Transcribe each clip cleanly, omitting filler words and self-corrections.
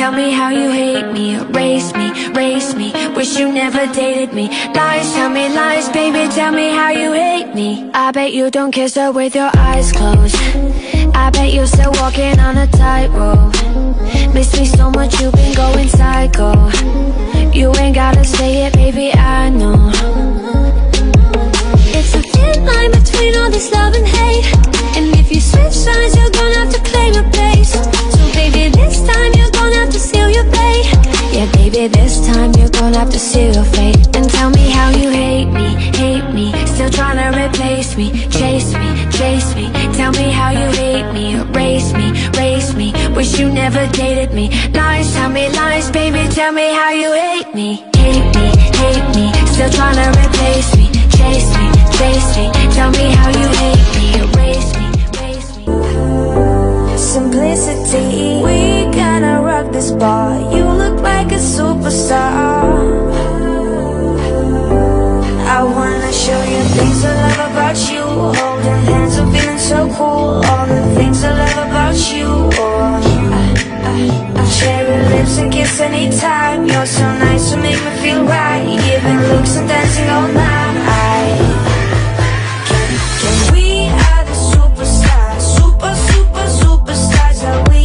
Tell me how you hate me, erase me, race me. Wish you never dated me. Lies, tell me lies, baby, tell me how you hate me. I bet you don't kiss her with your eyes closed. I bet you're still walking on a tightrope. Miss me so much, you've been going psycho. You ain't gotta say it, baby, I know. It's a thin line between all this love and hate, and if you switch sides, you're gonna have to claim a place. So baby, this time you're gonna have to seal your fate. Yeah, baby, this time you're gonna have to seal your fate. And tell me how you hate me, still trying to replace me. Chase me, chase me, tell me how you hate me. Erase me, race me, wish you never dated me. Lies, tell me lies, baby, tell me how you hate me. Hate me, still trying to replace me. Chase me, chase me, tell me how you hate me. Erase me, race me. Simplicity, we gonna rock this bar. You look like a superstar. I wanna show you things I love about you. Holding hands and feeling so cool. All the things I love about you. Cherry lips and kiss anytime. You're so nice to make me feel right. Giving looks and dancing all night. We are the superstars. Superstars. Are we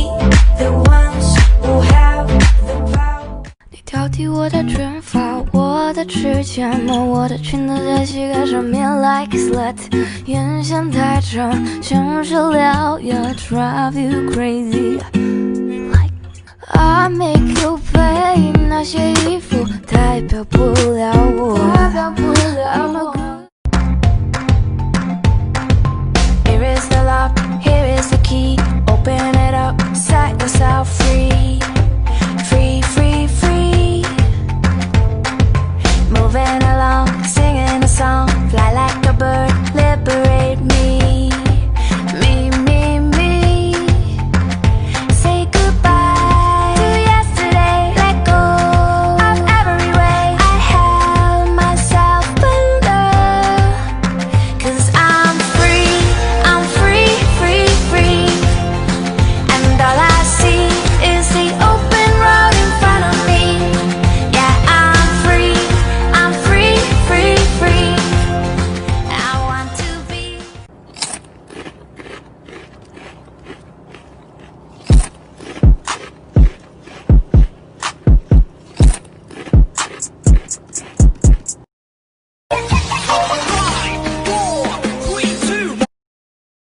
the ones who have the power? 你挑剔我的卷发，我的指甲，那我的裙子在膝盖上面 like a slut， 眼线太长，像是獠牙 drive you crazy。I make you pay， 那些衣服代表不了我。I'm a good。 Here is the lock, here is the key. Open it up, set yourself